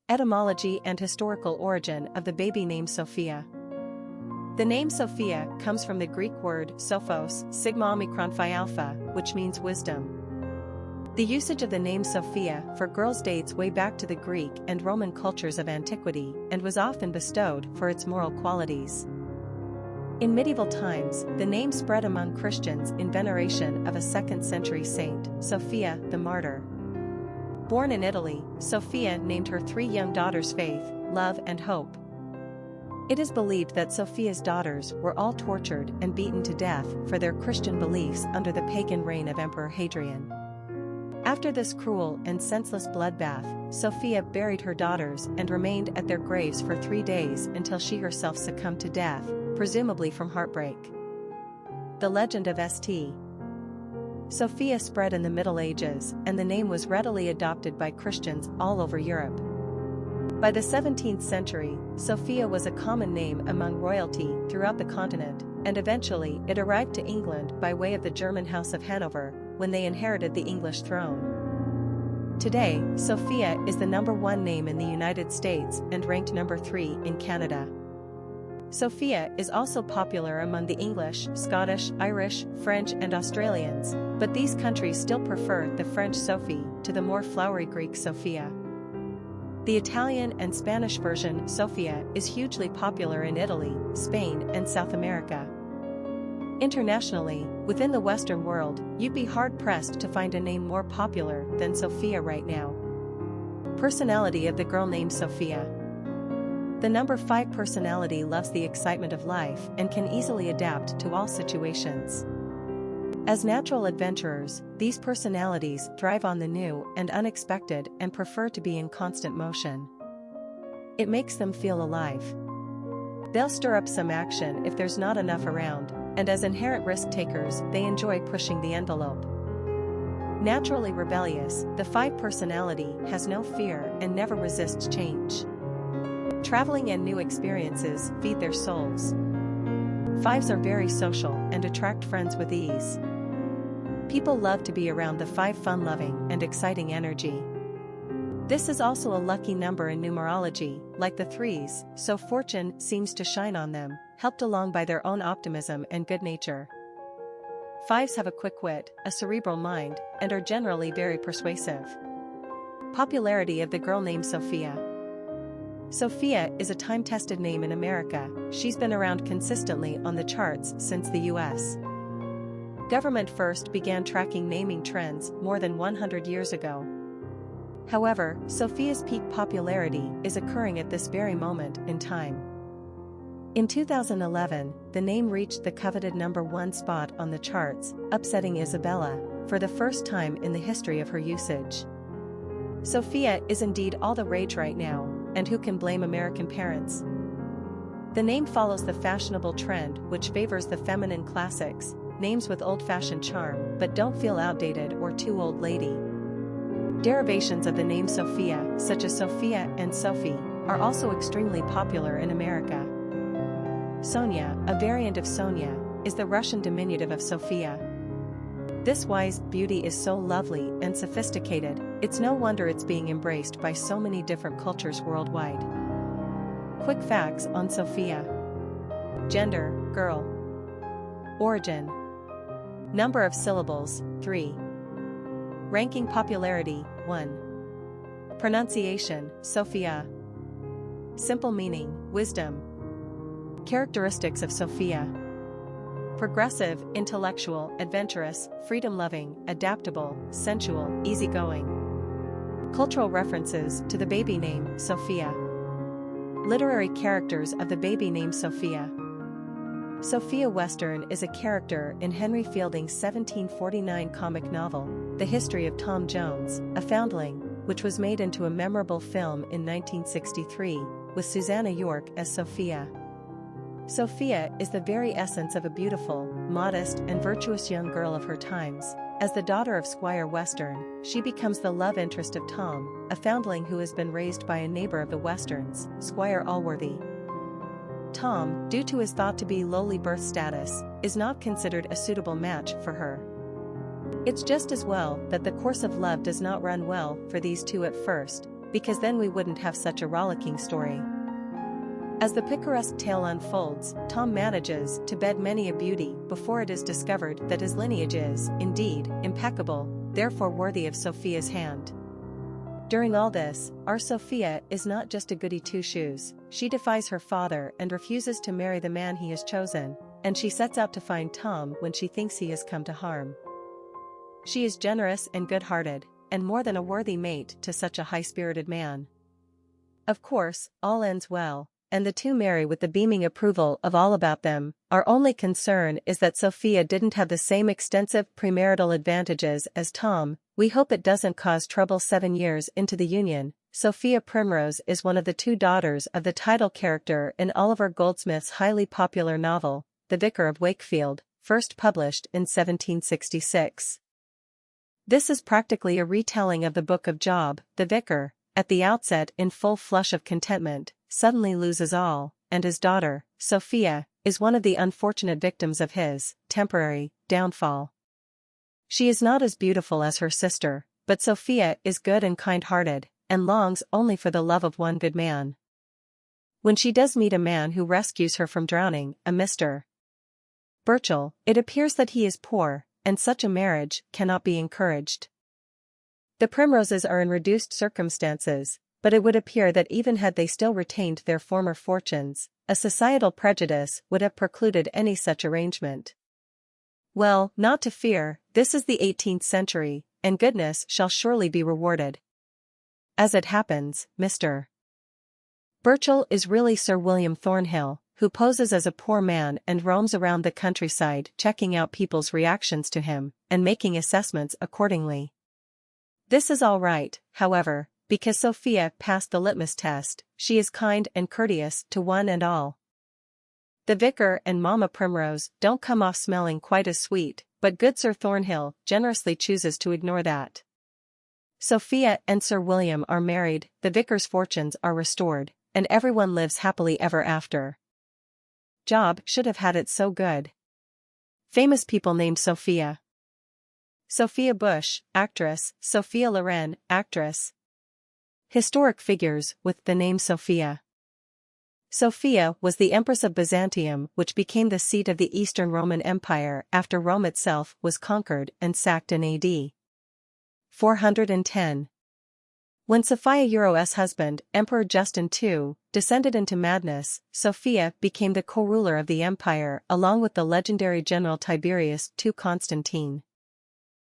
Etymology and historical origin of the baby name Sophia. The name Sophia comes from the Greek word sophos, sigma omicron phi alpha, which means wisdom. The usage of the name Sophia for girls dates way back to the Greek and Roman cultures of antiquity and was often bestowed for its moral qualities. In medieval times, the name spread among Christians in veneration of a 2nd century saint, Sophia the Martyr. Born in Italy, Sophia named her 3 young daughters Faith, Love and Hope. It is believed that Sophia's daughters were all tortured and beaten to death for their Christian beliefs under the pagan reign of Emperor Hadrian. After this cruel and senseless bloodbath, Sophia buried her daughters and remained at their graves for 3 days until she herself succumbed to death, presumably from heartbreak. The legend of St. Sophia spread in the Middle Ages, and the name was readily adopted by Christians all over Europe. By the 17th century, Sophia was a common name among royalty throughout the continent, and eventually it arrived to England by way of the German House of Hanover, when they inherited the English throne. Today, Sophia is the #1 name in the United States and ranked #3 in Canada. Sophia is also popular among the English, Scottish, Irish, French and Australians, but these countries still prefer the French Sophie to the more flowery Greek Sophia. The Italian and Spanish version Sophia is hugely popular in Italy, Spain and South America. Internationally, within the Western world, you'd be hard-pressed to find a name more popular than Sophia right now. Personality of the girl named Sophia. The number 5 personality loves the excitement of life and can easily adapt to all situations. As natural adventurers, these personalities thrive on the new and unexpected and prefer to be in constant motion. It makes them feel alive. They'll stir up some action if there's not enough around, and as inherent risk takers, they enjoy pushing the envelope. Naturally rebellious, the 5 personality has no fear and never resists change. Traveling and new experiences feed their souls. 5s are very social and attract friends with ease. People love to be around the 5 fun-loving and exciting energy. This is also a lucky number in numerology, like the 3s, so fortune seems to shine on them, helped along by their own optimism and good nature. 5s have a quick wit, a cerebral mind, and are generally very persuasive. Popularity of the girl named Sophia. Sophia is a time-tested name in America. She's been around consistently on the charts since the US. Government first began tracking naming trends more than 100 years ago. However, Sophia's peak popularity is occurring at this very moment in time. In 2011, the name reached the coveted #1 spot on the charts, upsetting Isabella, for the first time in the history of her usage. Sophia is indeed all the rage right now, and who can blame American parents? The name follows the fashionable trend which favors the feminine classics, names with old-fashioned charm but don't feel outdated or too old lady. Derivations of the name Sophia, such as Sophia and Sophie, are also extremely popular in America. Sonia, a variant of Sonia, is the Russian diminutive of Sophia. This wise beauty is so lovely and sophisticated, it's no wonder it's being embraced by so many different cultures worldwide. Quick facts on Sophia. Gender, girl. Origin. Number of syllables, 3. Ranking popularity, 1. Pronunciation, Sophia. Simple meaning, wisdom. Characteristics of Sophia. Progressive, intellectual, adventurous, freedom-loving, adaptable, sensual, easygoing. Cultural references to the baby name, Sophia. Literary characters of the baby name Sophia. Sophia Western is a character in Henry Fielding's 1749 comic novel, The History of Tom Jones, a Foundling, which was made into a memorable film in 1963, with Susanna York as Sophia. Sophia is the very essence of a beautiful, modest and virtuous young girl of her times. As the daughter of Squire Western, she becomes the love interest of Tom, a foundling who has been raised by a neighbor of the Westerns, Squire Allworthy. Tom, due to his thought to be lowly birth status, is not considered a suitable match for her. It's just as well that the course of love does not run well for these two at first, because then we wouldn't have such a rollicking story. As the picaresque tale unfolds, Tom manages to bed many a beauty before it is discovered that his lineage is, indeed, impeccable, therefore worthy of Sophia's hand. During all this, our Sophia is not just a goody two-shoes, she defies her father and refuses to marry the man he has chosen, and she sets out to find Tom when she thinks he has come to harm. She is generous and good-hearted, and more than a worthy mate to such a high-spirited man. Of course, all ends well, and the two marry with the beaming approval of all about them. Our only concern is that Sophia didn't have the same extensive premarital advantages as Tom. We hope it doesn't cause trouble 7 years into the union. Sophia Primrose is one of the 2 daughters of the title character in Oliver Goldsmith's highly popular novel, The Vicar of Wakefield, first published in 1766. This is practically a retelling of the book of Job. The vicar, at the outset in full flush of contentment, suddenly loses all, and his daughter, Sophia, is one of the unfortunate victims of his temporary downfall. She is not as beautiful as her sister, but Sophia is good and kind-hearted, and longs only for the love of one good man. When she does meet a man who rescues her from drowning, a Mr. Burchell, it appears that he is poor, and such a marriage cannot be encouraged. The Primroses are in reduced circumstances, but it would appear that even had they still retained their former fortunes, a societal prejudice would have precluded any such arrangement. Well, not to fear, this is the 18th century, and goodness shall surely be rewarded. As it happens, Mr. Burchell is really Sir William Thornhill, who poses as a poor man and roams around the countryside checking out people's reactions to him, and making assessments accordingly. This is all right, however, because Sophia passed the litmus test. She is kind and courteous to one and all. The vicar and Mamma Primrose don't come off smelling quite as sweet, but good Sir Thornhill generously chooses to ignore that. Sophia and Sir William are married, the vicar's fortunes are restored, and everyone lives happily ever after. Job should have had it so good. Famous people named Sophia. Sophia Bush, actress. Sophia Loren, actress. Historic figures with the name Sophia. Sophia was the Empress of Byzantium, which became the seat of the Eastern Roman Empire after Rome itself was conquered and sacked in AD 410. When Sophia's husband, Emperor Justin II, descended into madness, Sophia became the co-ruler of the empire along with the legendary general Tiberius II Constantine.